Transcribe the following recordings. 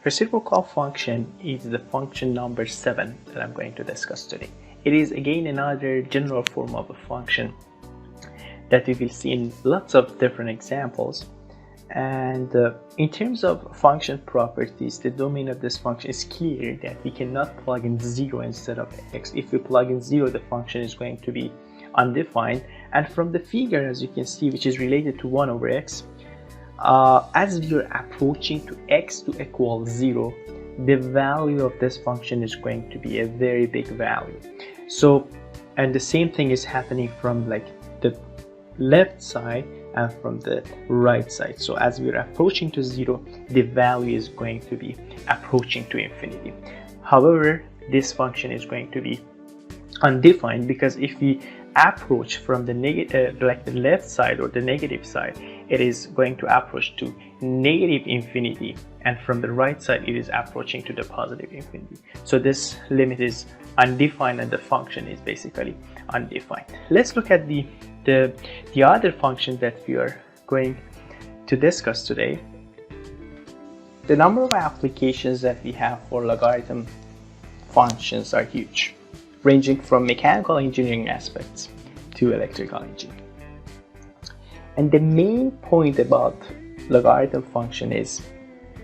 Reciprocal function is the function number 7 that I'm going to discuss today. It is again another general form of a function that we will see in lots of different examples. And in terms of function properties, the domain of this function is clear that we cannot plug in 0 instead of x. If we plug in 0, the function is going to be undefined. And from the figure, as you can see, which is related to 1 over x, as we are approaching to x to equal 0, the value of this function is going to be a very big value. So, and the same thing is happening from like the left side and from the right side. So as we are approaching to 0, the value is going to be approaching to infinity. However, this function is going to be undefined, because if we approach from the like the left side or the negative side, it is going to approach to negative infinity, and from the right side it is approaching to the positive infinity. So this limit is undefined and the function is basically undefined. Let's look at the other function that we are going to discuss today. The number of applications that we have for logarithm functions are huge, ranging from mechanical engineering aspects to electrical engineering. And the main point about logarithm function is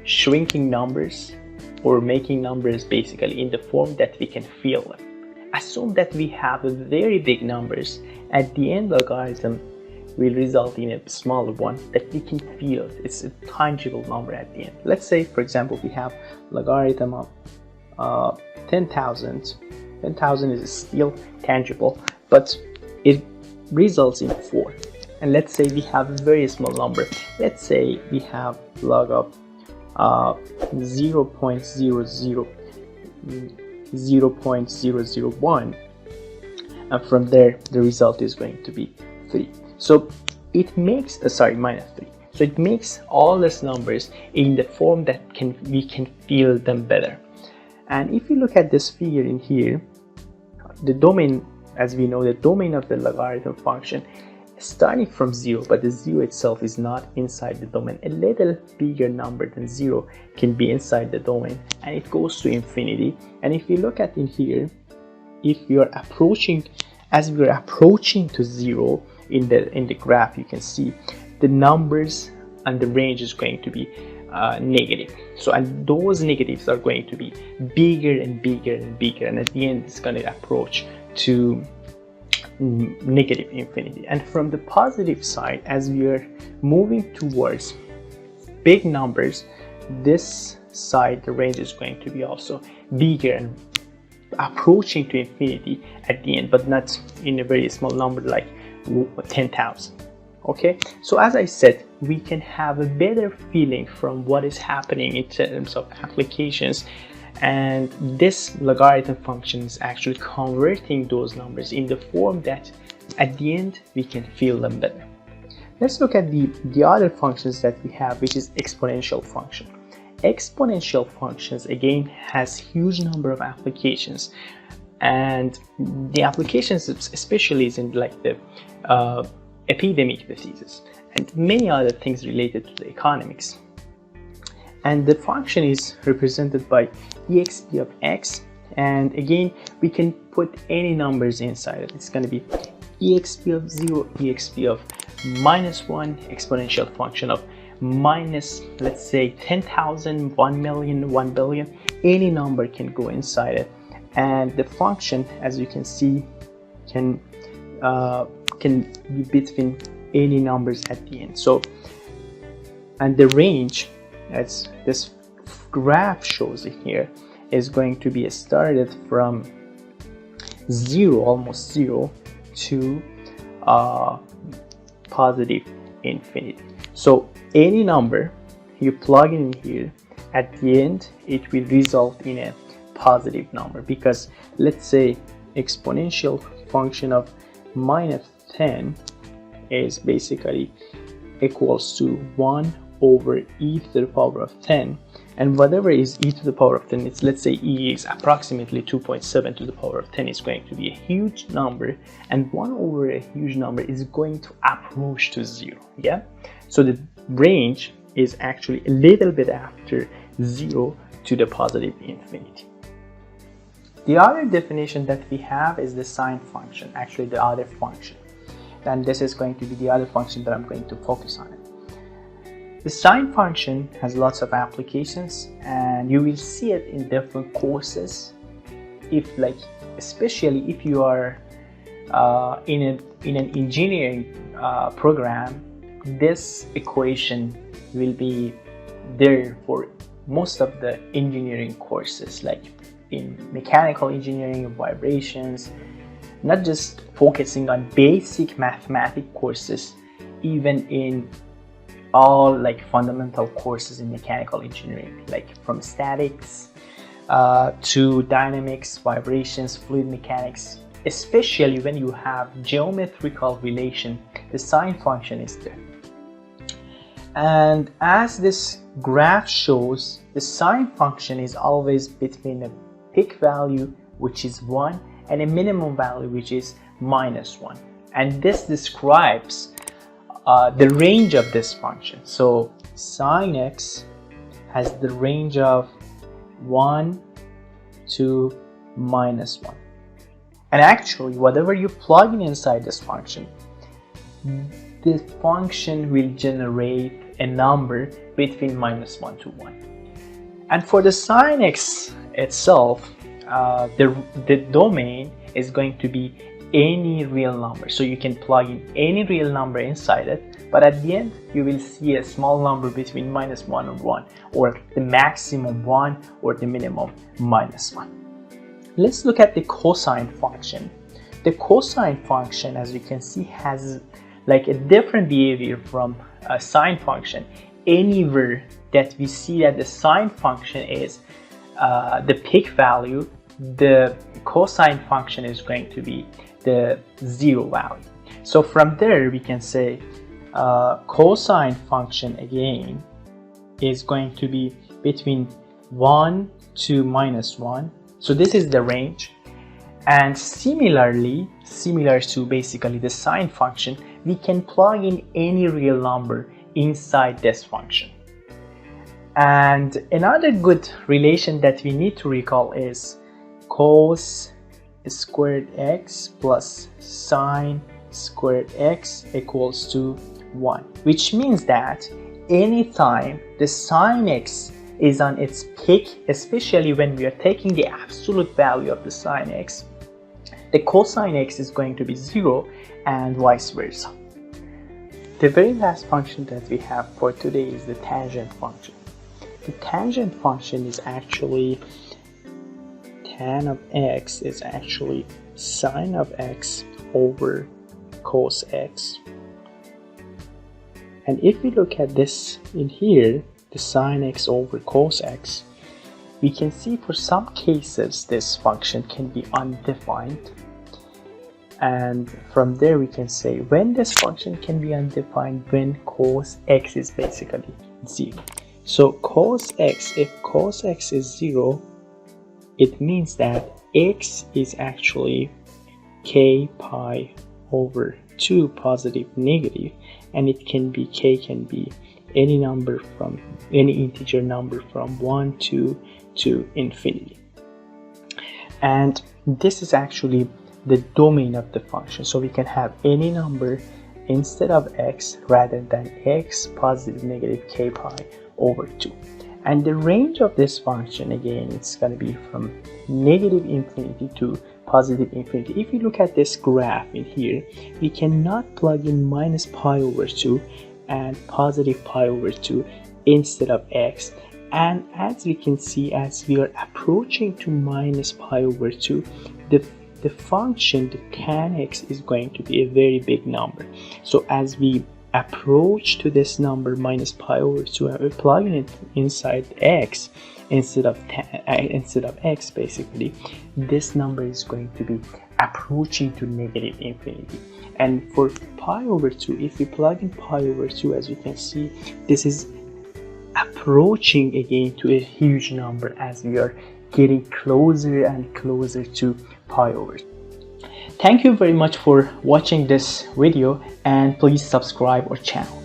shrinking numbers, or making numbers basically in the form that we can feel them. Assume that we have very big numbers. At the end, logarithm will result in a smaller one that we can feel. It's a tangible number at the end. Let's say, for example, we have logarithm of 10,000. 10,000 is still tangible, but it results in 4. And let's say we have a very small number. Let's say we have log of 0.001, and from there the result is going to be 3. So it makes minus 3. So it makes all these numbers in the form that we can feel them better. And if you look at this figure in here, the domain, as we know, the domain of the logarithm function starting from 0, but the 0 itself is not inside the domain. A little bigger number than 0 can be inside the domain, and it goes to infinity. And if you look at in here, if we are approaching, as we are approaching to 0 in the graph, you can see the numbers and the range is going to be negative. So, and those negatives are going to be bigger and bigger and bigger, and at the end it's going to approach to negative infinity. And from the positive side, as we are moving towards big numbers, this side, the range is going to be also bigger and approaching to infinity at the end, but not in a very small number like 10,000. Okay, so as I said, we can have a better feeling from what is happening in terms of applications, and this logarithm function is actually converting those numbers in the form that at the end we can feel them better. Let's look at the other functions that we have, which is exponential function. Exponential functions again has huge number of applications, and the applications especially is in like the epidemic diseases and many other things related to the economics. And the function is represented by exp of x, and again we can put any numbers inside it. It's going to be exp of 0, exp of minus 1, exponential function of minus, let's say 10,000, 1 million, 1 billion. Any number can go inside it, and the function, as you can see, can be between any numbers at the end. So, and the range, as this graph shows it here, is going to be started from 0, almost 0, to positive infinity. So any number you plug in here, at the end it will result in a positive number, because let's say exponential function of minus 10 is basically equals to 1 over e to the power of 10, and whatever is e to the power of 10, it's, let's say e is approximately 2.7 to the power of 10, is going to be a huge number, and 1 over a huge number is going to approach to 0. Yeah, so the range is actually a little bit after 0 to the positive infinity. The other definition that we have is the sine function, actually the other function. And this is going to be the other function that I'm going to focus on it. The sine function has lots of applications, and you will see it in different courses. Especially if you are in an engineering program, this equation will be there for most of the engineering courses, like in mechanical engineering, vibrations, not just focusing on basic mathematics courses, even in all like fundamental courses in mechanical engineering, like from statics to dynamics, vibrations, fluid mechanics. Especially when you have geometrical relation, the sine function is there. And as this graph shows, the sine function is always between a peak value, which is 1, and a minimum value, which is -1. And this describes the range of this function. So sine x has the range of 1 to -1. And actually, whatever you plug in inside this function, this function will generate a number between -1 to 1. And for the sine x itself, the domain is going to be any real number. So you can plug in any real number inside it, but at the end you will see a small number between -1 and 1, or the maximum 1 or the minimum -1. Let's look at the cosine function. The cosine function, as you can see, has like a different behavior from a sine function. Anywhere that we see that the sine function is the peak value, the cosine function is going to be the 0 value. So from there we can say cosine function again is going to be between 1 to -1. So this is the range, and similar to basically the sine function, we can plug in any real number inside this function. And another good relation that we need to recall is cos squared x plus sine squared x equals to 1, which means that anytime the sine x is on its peak, especially when we are taking the absolute value of the sine x, the cosine x is going to be 0, and vice versa. The very last function that we have for today is the tangent function. The tangent function is actually tan of x is actually sine of x over cos x. And if we look at this in here, the sine x over cos x, we can see for some cases this function can be undefined. And from there we can say when this function can be undefined, when cos x is basically 0. So cos x, if cos x is 0, it means that x is actually k pi over 2 positive negative, and it can be k can be any number from any integer number from 1 to infinity. And this is actually the domain of the function, so we can have any number instead of x rather than x positive negative k pi over 2. And the range of this function, again, it's going to be from negative infinity to positive infinity. If you look at this graph in here, we cannot plug in minus pi over 2 and positive pi over 2 instead of x. And as we can see, as we are approaching to minus pi over 2, the function, the tan x, is going to be a very big number. So as we approach to this number minus pi over 2 and we're plugging it inside x instead of x, basically this number is going to be approaching to negative infinity. And for pi over 2, if we plug in pi over 2, as you can see, this is approaching again to a huge number as we are getting closer and closer to pi over 2. Thank you very much for watching this video, and please subscribe our channel.